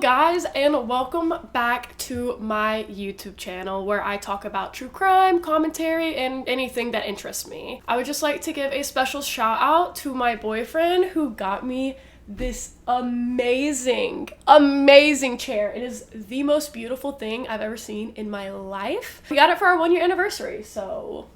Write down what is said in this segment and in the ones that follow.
guys, and welcome back to my YouTube channel where I talk about true crime, commentary, and anything that interests me. I would just like to give a special shout out to my boyfriend who got me this amazing chair. It is the most beautiful thing I've ever seen in my life. We got it for our 1-year anniversary, so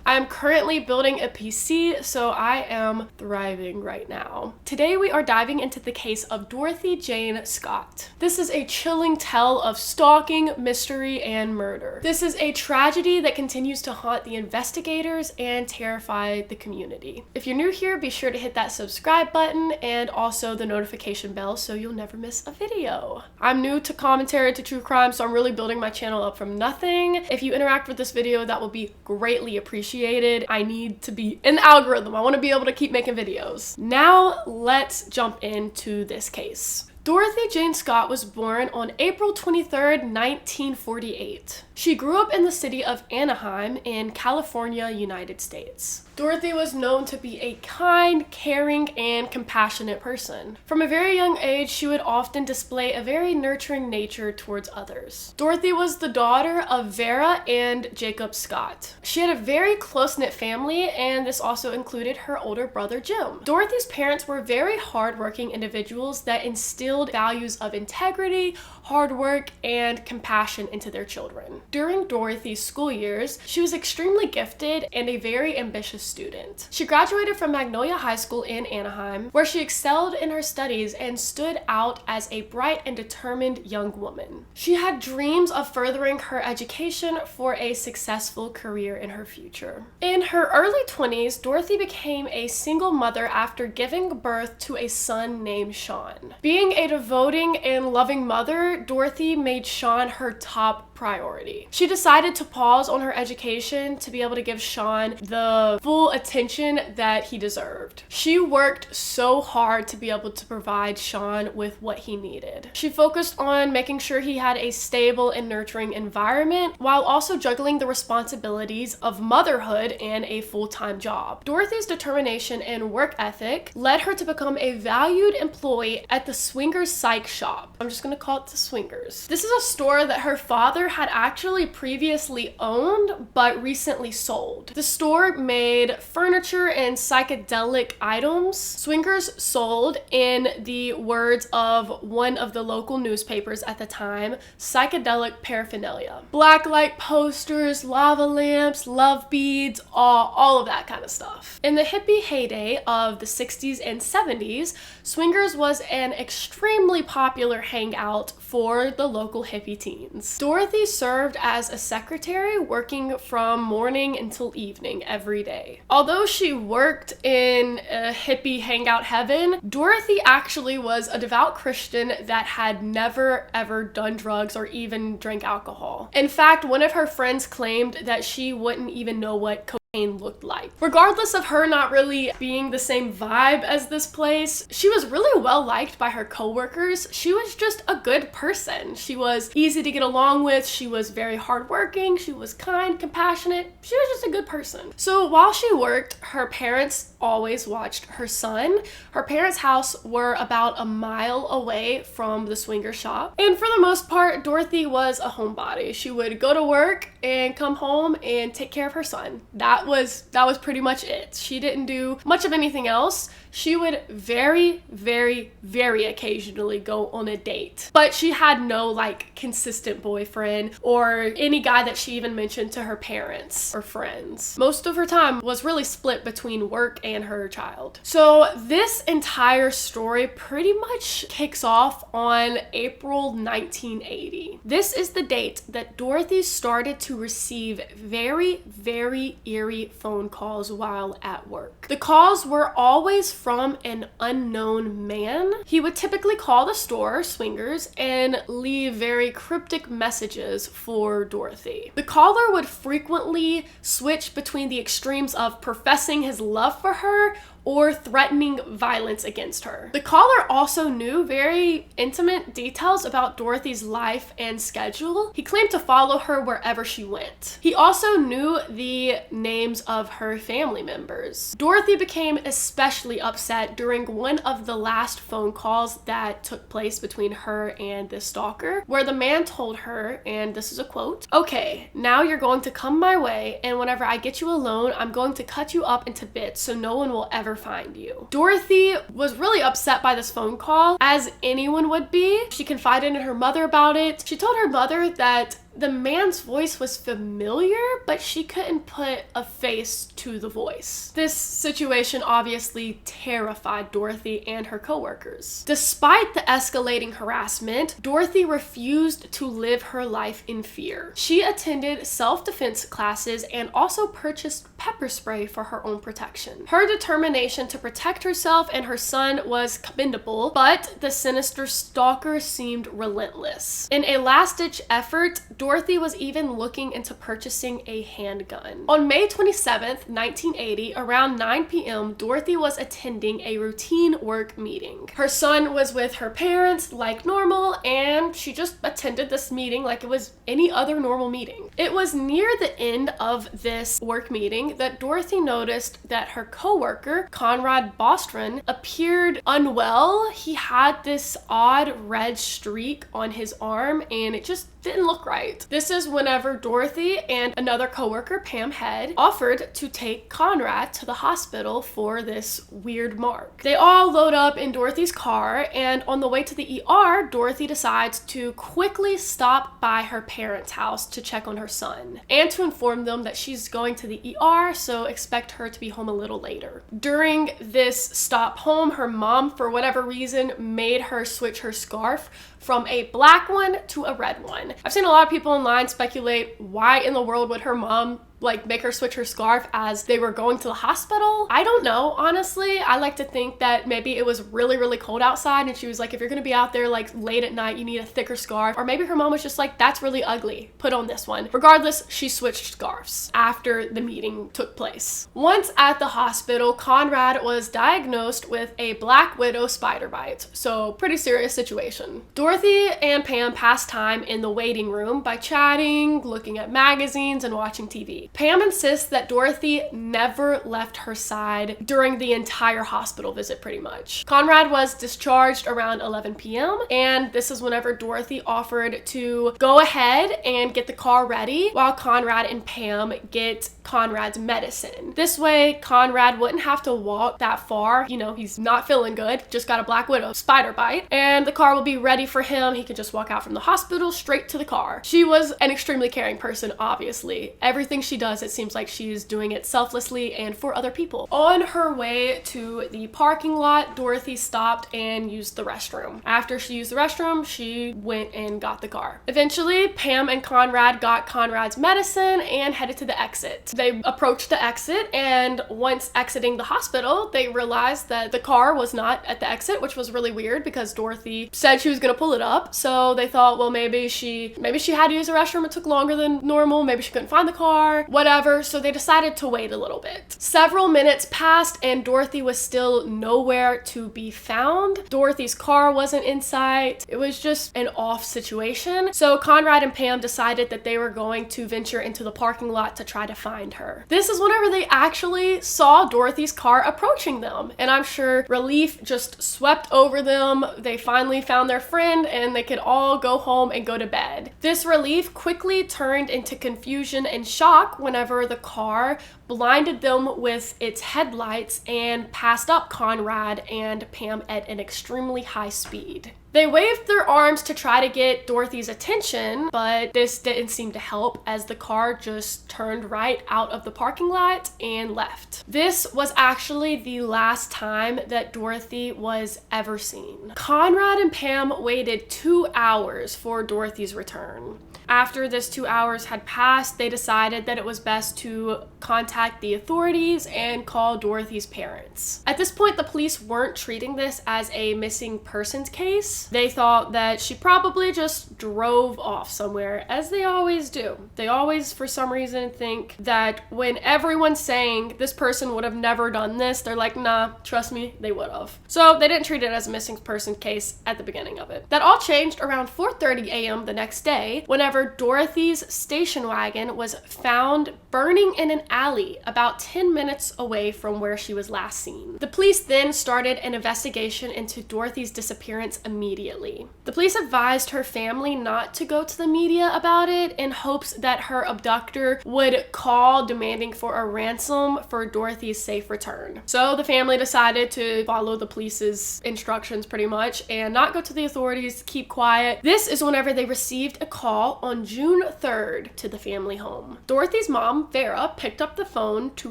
I'm currently building a PC, so I am thriving right now. Today we are diving into the case of Dorothy Jane Scott. This is a chilling tale of stalking, mystery, and murder. This is a tragedy that continues to haunt the investigators and terrify the community. If you're new here, be sure to hit that subscribe button and also the notification bell so you'll never miss a video. I'm new to commentary to true crime, so I'm really building my channel up from nothing. If you interact with this video, that will be greatly appreciated. I need to be in the algorithm. I want to be able to keep making videos. Now let's jump into this case. Dorothy Jane Scott was born on April 23rd, 1948. She grew up in the city of Anaheim in California, United States. Dorothy was known to be a kind, caring, and compassionate person. From a very young age, she would often display a very nurturing nature towards others. Dorothy was the daughter of Vera and Jacob Scott. She had a very close-knit family, and this also included her older brother, Jim. Dorothy's parents were very hardworking individuals that instilled values of integrity, hard work, and compassion into their children. During Dorothy's school years, she was extremely gifted and a very ambitious student. She graduated from Magnolia High School in Anaheim, where she excelled in her studies and stood out as a bright and determined young woman. She had dreams of furthering her education for a successful career in her future. In her early 20s, Dorothy became a single mother after giving birth to a son named Sean. Being a devoting and loving mother, Dorothy made Sean her top priority. She decided to pause on her education to be able to give Sean the full attention that he deserved. She worked so hard to be able to provide Sean with what he needed. She focused on making sure he had a stable and nurturing environment while also juggling the responsibilities of motherhood and a full-time job. Dorothy's determination and work ethic led her to become a valued employee at the Swingers Psych Shop. I'm just gonna call it the Swingers. This is a store that her father had actually previously owned but recently sold. The store made furniture and psychedelic items. Swingers sold, in the words of one of the local newspapers at the time, psychedelic paraphernalia. Blacklight posters, lava lamps, love beads, all of that kind of stuff. In the hippie heyday of the 60s and 70s, Swingers was an extremely popular hangout for the local hippie teens. Dorothy served as a secretary, working from morning until evening every day. Although she worked in a hippie hangout heaven, Dorothy actually was a devout Christian that had never ever done drugs or even drank alcohol. In fact, one of her friends claimed that she wouldn't even know what cocaine looked like. Regardless of her not really being the same vibe as this place, she was really well liked by her coworkers. She was just a good person. She was easy to get along with. She was very hardworking. She was kind, compassionate. She was just a good person. So while she worked, her parents always watched her son. Her parents' house were about a mile away from the swinger shop. And for the most part, Dorothy was a homebody. She would go to work and come home and take care of her son. That was pretty much it. She didn't do much of anything else. She would very occasionally go on a date, but she had no like consistent boyfriend or any guy that she even mentioned to her parents or friends. Most of her time was really split between work and her child. So this entire story pretty much kicks off on April 1980. This is the date that Dorothy started to receive very eerie phone calls while at work. The calls were always from an unknown man. He would typically call the store, Swingers, and leave very cryptic messages for Dorothy. The caller would frequently switch between the extremes of professing his love for her or threatening violence against her. The caller also knew very intimate details about Dorothy's life and schedule. He claimed to follow her wherever she went. He also knew the names of her family members. Dorothy became especially upset during one of the last phone calls that took place between her and this stalker, where the man told her, and this is a quote, "Okay, now you're going to come my way, and whenever I get you alone, I'm going to cut you up into bits so no one will ever find you." Dorothy was really upset by this phone call, as anyone would be. She confided in her mother about it. She told her mother that the man's voice was familiar, but she couldn't put a face to the voice. This situation obviously terrified Dorothy and her coworkers. Despite the escalating harassment, Dorothy refused to live her life in fear. She attended self-defense classes and also purchased pepper spray for her own protection. Her determination to protect herself and her son was commendable, but the sinister stalker seemed relentless. In a last-ditch effort, Dorothy was even looking into purchasing a handgun. On May 27th, 1980, around 9 p.m., Dorothy was attending a routine work meeting. Her son was with her parents like normal, and she just attended this meeting like it was any other normal meeting. It was near the end of this work meeting that Dorothy noticed that her coworker, Conrad Bostrom, appeared unwell. He had this odd red streak on his arm, and it just didn't look right. This is whenever Dorothy and another coworker, Pam Head, offered to take Conrad to the hospital for this weird mark. They all load up in Dorothy's car, and on the way to the ER, Dorothy decides to quickly stop by her parents' house to check on her son and to inform them that she's going to the ER, so expect her to be home a little later. During this stop home, her mom, for whatever reason, made her switch her scarf from a black one to a red one. I've seen a lot of people online speculate why in the world would her mom make her switch her scarf as they were going to the hospital. I don't know, honestly. I like to think that maybe it was really, really cold outside and she was like, if you're gonna be out there late at night, you need a thicker scarf. Or maybe her mom was just like, that's really ugly, put on this one. Regardless, she switched scarves after the meeting took place. Once at the hospital, Conrad was diagnosed with a black widow spider bite. So pretty serious situation. Dorothy and Pam passed time in the waiting room by chatting, looking at magazines, and watching TV. Pam insists that Dorothy never left her side during the entire hospital visit, pretty much. Conrad was discharged around 11 p.m. and this is whenever Dorothy offered to go ahead and get the car ready while Conrad and Pam get Conrad's medicine. This way, Conrad wouldn't have to walk that far. You know, he's not feeling good, just got a black widow spider bite, and the car will be ready for him. He could just walk out from the hospital straight to the car. She was an extremely caring person, obviously. Everything she does, it seems like she's doing it selflessly and for other people. On her way to the parking lot, Dorothy stopped and used the restroom. After she used the restroom, she went and got the car. Eventually, Pam and Conrad got Conrad's medicine and headed to the exit. They approached the exit, and once exiting the hospital, they realized that the car was not at the exit, which was really weird because Dorothy said she was gonna pull it up. So they thought, well, maybe she had to use the restroom. It took longer than normal. Maybe she couldn't find the car, whatever. So they decided to wait a little bit. Several minutes passed and Dorothy was still nowhere to be found. Dorothy's car wasn't in sight. It was just an off situation. So Conrad and Pam decided that they were going to venture into the parking lot to try to find her. This is whenever they actually saw Dorothy's car approaching them, and I'm sure relief just swept over them. They finally found their friend and they could all go home and go to bed. This relief quickly turned into confusion and shock whenever the car blinded them with its headlights and passed up Conrad and Pam at an extremely high speed. They waved their arms to try to get Dorothy's attention, but this didn't seem to help as the car just turned right out of the parking lot and left. This was actually the last time that Dorothy was ever seen. Conrad and Pam waited 2 hours for Dorothy's return. After this 2 hours had passed, they decided that it was best to contact the authorities and call Dorothy's parents. At this point, the police weren't treating this as a missing persons case. They thought that she probably just drove off somewhere, as they always do. They always, for some reason, think that when everyone's saying this person would have never done this, they're like, nah, trust me, they would have. So they didn't treat it as a missing person case at the beginning of it. That all changed around 4:30 a.m. the next day, whenever Dorothy's station wagon was found burning in an alley about 10 minutes away from where she was last seen. The police then started an investigation into Dorothy's disappearance immediately. The police advised her family not to go to the media about it in hopes that her abductor would call demanding for a ransom for Dorothy's safe return. So the family decided to follow the police's instructions pretty much and not go to the authorities, keep quiet. This is whenever they received a call on June 3rd to the family home. Dorothy's mom, Vera, picked up the phone to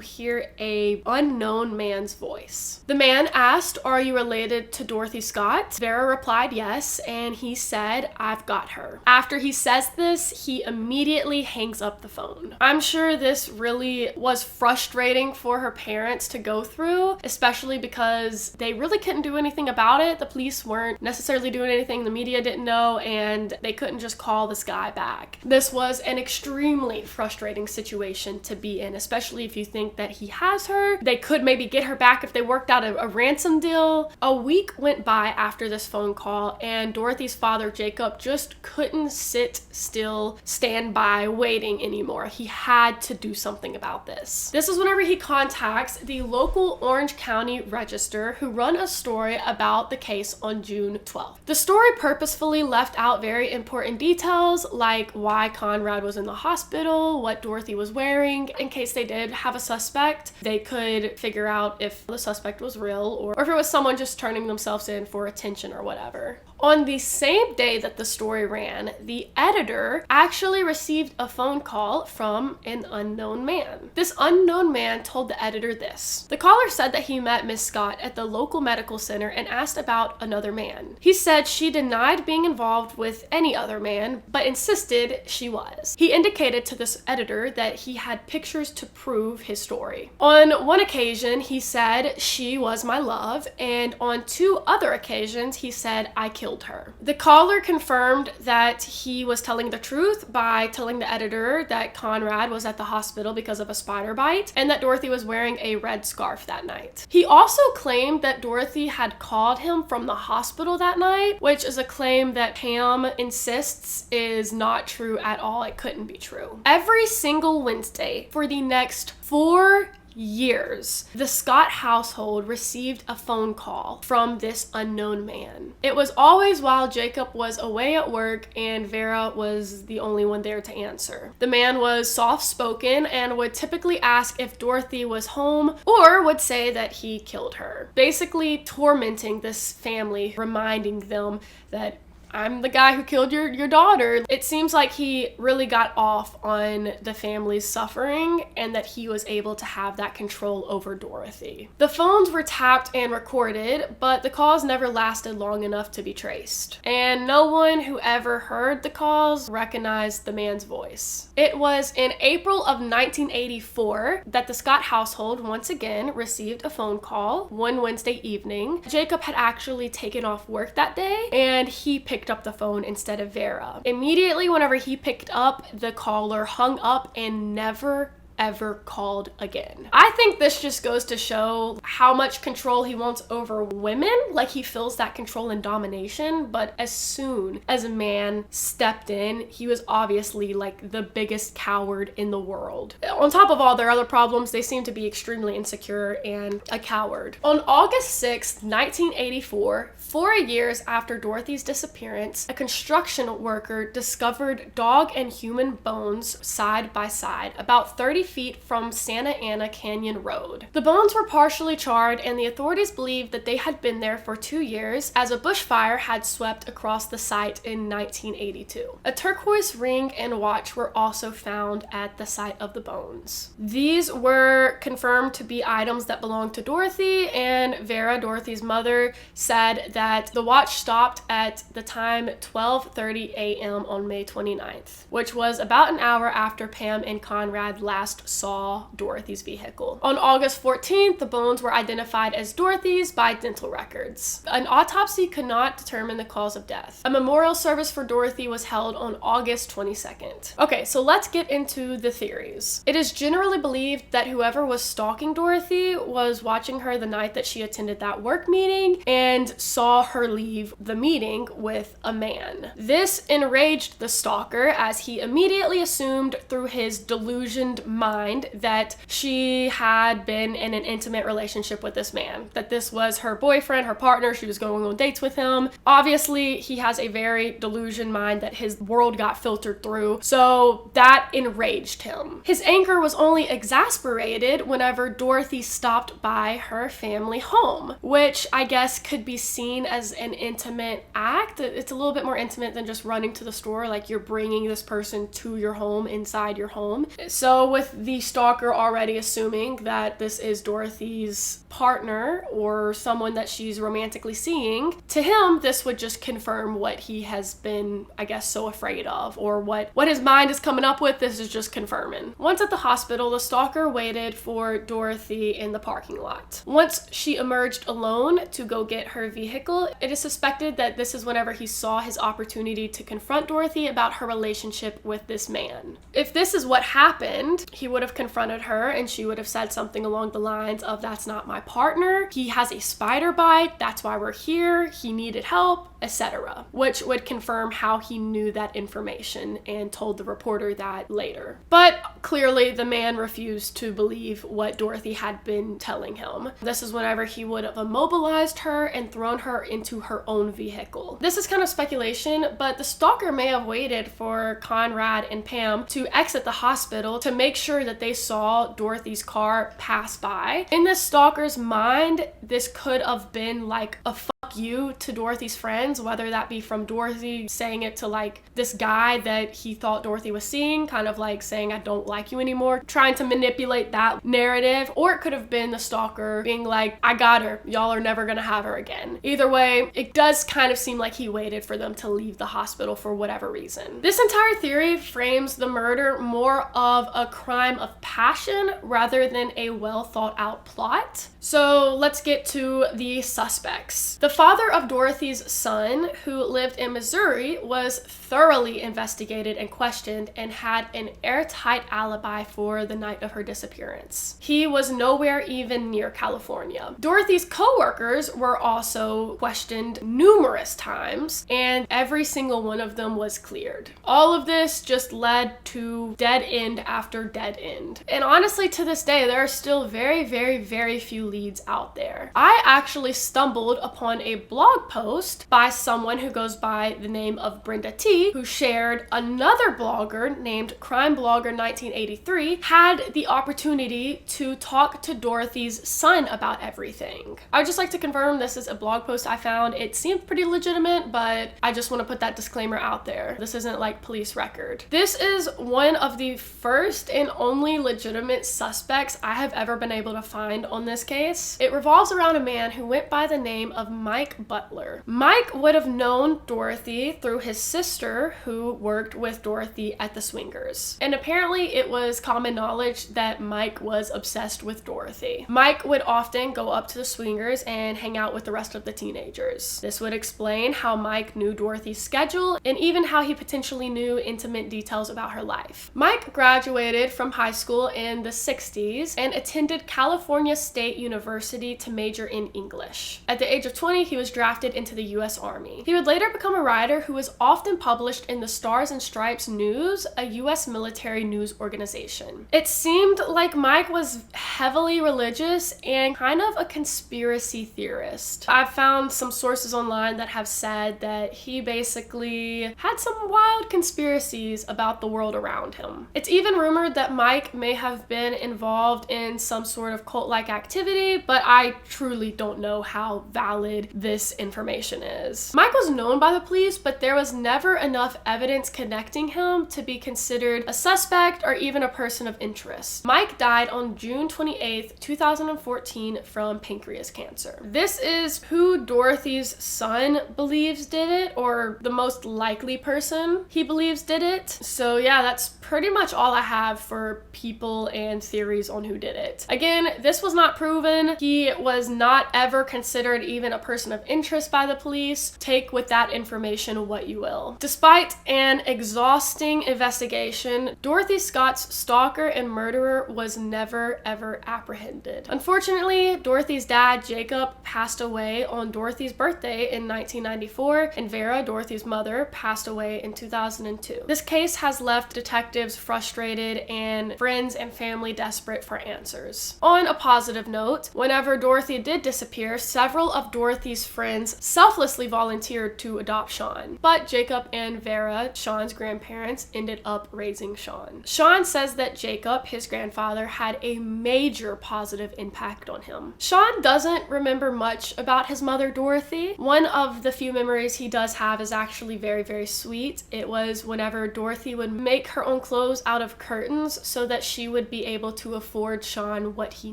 hear an unknown man's voice. The man asked, "Are you related to Dorothy Scott?" Vera replied yes, and he said, "I've got her." After he says this, he immediately hangs up the phone. I'm sure this really was frustrating for her parents to go through, especially because they really couldn't do anything about it. The police weren't necessarily doing anything, the media didn't know, and they couldn't just call this guy back. This was an extremely frustrating situation to be in, especially if you think that he has her. They could maybe get her back if they worked out a ransom deal. A week went by after this phone call, and Dorothy's father, Jacob, just couldn't sit still, stand by, waiting anymore. He had to do something about this. This is whenever he contacts the local Orange County Register, who run a story about the case on June 12th. The story purposefully left out very important details like why Conrad was in the hospital, what Dorothy was wearing, in case they did have a suspect. They could figure out if the suspect was real or if it was someone just turning themselves in for attention or whatever. On the same day that the story ran, the editor actually received a phone call from an unknown man. This unknown man told the editor this. The caller said that he met Miss Scott at the local medical center and asked about another man. He said she denied being involved with any other man, but insisted she was. He indicated to this editor that he had pictures to prove his story. On one occasion, he said she was my love, and on 2 other occasions, he said I killed her. The caller confirmed that he was telling the truth by telling the editor that Conrad was at the hospital because of a spider bite and that Dorothy was wearing a red scarf that night. He also claimed that Dorothy had called him from the hospital that night, which is a claim that Pam insists is not true at all. It couldn't be true. Every single Wednesday for the next 4 years, the Scott household received a phone call from this unknown man. It was always while Jacob was away at work and Vera was the only one there to answer. The man was soft-spoken and would typically ask if Dorothy was home or would say that he killed her, basically tormenting this family, reminding them that I'm the guy who killed your daughter. It seems like he really got off on the family's suffering and that he was able to have that control over Dorothy. The phones were tapped and recorded, but the calls never lasted long enough to be traced. And no one who ever heard the calls recognized the man's voice. It was in April of 1984 that the Scott household once again received a phone call one Wednesday evening. Jacob had actually taken off work that day and he picked up the phone instead of Vera. Immediately whenever he picked up, the caller hung up and never ever called again. I think this just goes to show how much control he wants over women, like he feels that control and domination, but as soon as a man stepped in, he was obviously like the biggest coward in the world. On top of all their other problems, they seem to be extremely insecure and a coward. On August 6th, 1984, 4 years after Dorothy's disappearance, a construction worker discovered dog and human bones side by side, about 30 feet from Santa Ana Canyon Road. The bones were partially charred, and the authorities believed that they had been there for 2 years as a bushfire had swept across the site in 1982. A turquoise ring and watch were also found at the site of the bones. These were confirmed to be items that belonged to Dorothy, and Vera, Dorothy's mother, said that the watch stopped at the time 12:30 a.m. on May 29th, which was about an hour after Pam and Conrad last last saw Dorothy's vehicle. On August 14th, the bones were identified as Dorothy's by dental records. An autopsy could not determine the cause of death. A memorial service for Dorothy was held on August 22nd. Okay, so let's get into the theories. It is generally believed that whoever was stalking Dorothy was watching her the night that she attended that work meeting and saw her leave the meeting with a man. This enraged the stalker as he immediately assumed through his delusioned mind that she had been in an intimate relationship with this man, that this was her boyfriend, her partner, she was going on dates with him. Obviously, he has a very delusioned mind that his world got filtered through, so that enraged him. His anger was only exasperated whenever Dorothy stopped by her family home, which I guess could be seen as an intimate act. It's a little bit more intimate than just running to the store, like you're bringing this person to your home, inside your home. So with the stalker already assuming that this is Dorothy's partner or someone that she's romantically seeing, to him this would just confirm what he has been, I guess, so afraid of, or what his mind is coming up with. This is just confirming. Once at the hospital, the stalker waited for Dorothy in the parking lot. Once she emerged alone to go get her vehicle, it is suspected that this is whenever he saw his opportunity to confront Dorothy about her relationship with this man. If this is what happened, he would have confronted her and she would have said something along the lines of, "That's not my partner. He has a spider bite. That's why we're here. He needed help," etc., which would confirm how he knew that information and told the reporter that later. But clearly the man refused to believe what Dorothy had been telling him. This is whenever he would have immobilized her and thrown her into her own vehicle. This is kind of speculation, but the stalker may have waited for Conrad and Pam to exit the hospital to make sure that they saw Dorothy's car pass by. In this stalker's mind, this could have been like a fuck you to Dorothy's friends, whether that be from Dorothy saying it to like this guy that he thought Dorothy was seeing, kind of like saying, "I don't like you anymore," trying to manipulate that narrative, or it could have been the stalker being like, "I got her, y'all are never gonna have her again." Either way, it does kind of seem like he waited for them to leave the hospital for whatever reason. This entire theory frames the murder more of a crime of passion rather than a well thought out plot. So let's get to the suspects. The father of Dorothy's son, who lived in Missouri, was thoroughly investigated and questioned and had an airtight alibi for the night of her disappearance. He was nowhere even near California. Dorothy's co-workers were also questioned numerous times, and every single one of them was cleared. All of this just led to dead end after dead end. And honestly, to this day, there are still very, very, very few leads out there. I actually stumbled upon a blog post by someone who goes by the name of Brenda T, who shared another blogger named Crime Blogger 1983 had the opportunity to talk to Dorothy's son about everything. I would just like to confirm this is a blog post I found. It seemed pretty legitimate, but I just want to put that disclaimer out there. This isn't like police record. This is one of the first and only legitimate suspects I have ever been able to find on this case. It revolves around a man who went by the name of Mike Butler. Mike would have known Dorothy through his sister, who worked with Dorothy at the Swingers. And apparently it was common knowledge that Mike was obsessed with Dorothy. Mike would often go up to the Swingers and hang out with the rest of the teenagers. This would explain how Mike knew Dorothy's schedule and even how he potentially knew intimate details about her life. Mike graduated from high school in the 60s and attended California State University to major in English. At the age of 20, he was drafted into the U.S. Army. He would later become a writer who was often published in the Stars and Stripes News, a U.S. military news organization. It seemed like Mike was heavily religious and kind of a conspiracy theorist. I've found some sources online that have said that he basically had some wild conspiracies about the world around him. It's even rumored that Mike may have been involved in some sort of cult-like activity, but I truly don't know how valid this information is. Mike was known by the police, but there was never enough evidence connecting him to be considered a suspect or even a person of interest. Mike died on June 28th, 2014 from pancreas cancer. This is who Dorothy's son believes did it, or the most likely person he believes did it. So yeah, that's pretty much all I have for people and theories on who did it. Again, this was not proven. He was not ever considered even a person of interest by the police. Take with that information what you will. Despite an exhausting investigation, Dorothy Scott's stalker and murderer was never ever apprehended. Unfortunately, Dorothy's dad, Jacob, passed away on Dorothy's birthday in 1994, and Vera, Dorothy's mother, passed away in 2002. This case has left detectives frustrated and friends and family desperate for answers. On a positive note, whenever Dorothy did disappear, several of Dorothy's friends selflessly volunteered to adopt Sean, but Jacob and Vera, Sean's grandparents, ended up raising Sean. Sean says that Jacob, his grandfather, had a major positive impact on him. Sean doesn't remember much about his mother, Dorothy. One of the few memories he does have is actually very, very sweet. It was whenever Dorothy would make her own clothes out of curtains so that she would be able to afford Sean what he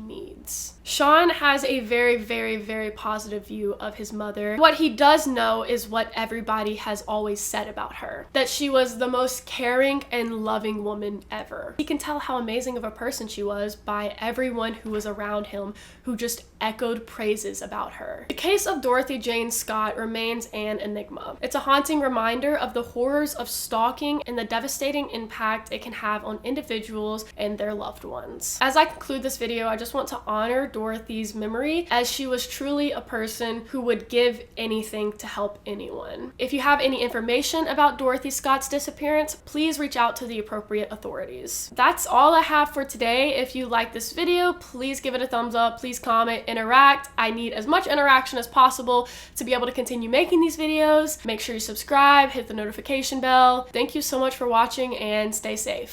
needs. Sean has a very, very, very positive view of his mother. What he does know is what everybody has always said about her, that she was the most caring and loving woman ever. He can tell how amazing of a person she was by everyone who was around him who just echoed praises about her. The case of Dorothy Jane Scott remains an enigma. It's a haunting reminder of the horrors of stalking and the devastating impact it can have on individuals and their loved ones. As I conclude this video, I just want to honor Dorothy's memory, as she was truly a person who would give anything to help anyone. If you have any information about Dorothy Scott's disappearance, please reach out to the appropriate authorities. That's all I have for today. If you like this video, please give it a thumbs up, please comment, interact. I need as much interaction as possible to be able to continue making these videos. Make sure you subscribe, hit the notification bell. Thank you so much for watching, and stay safe.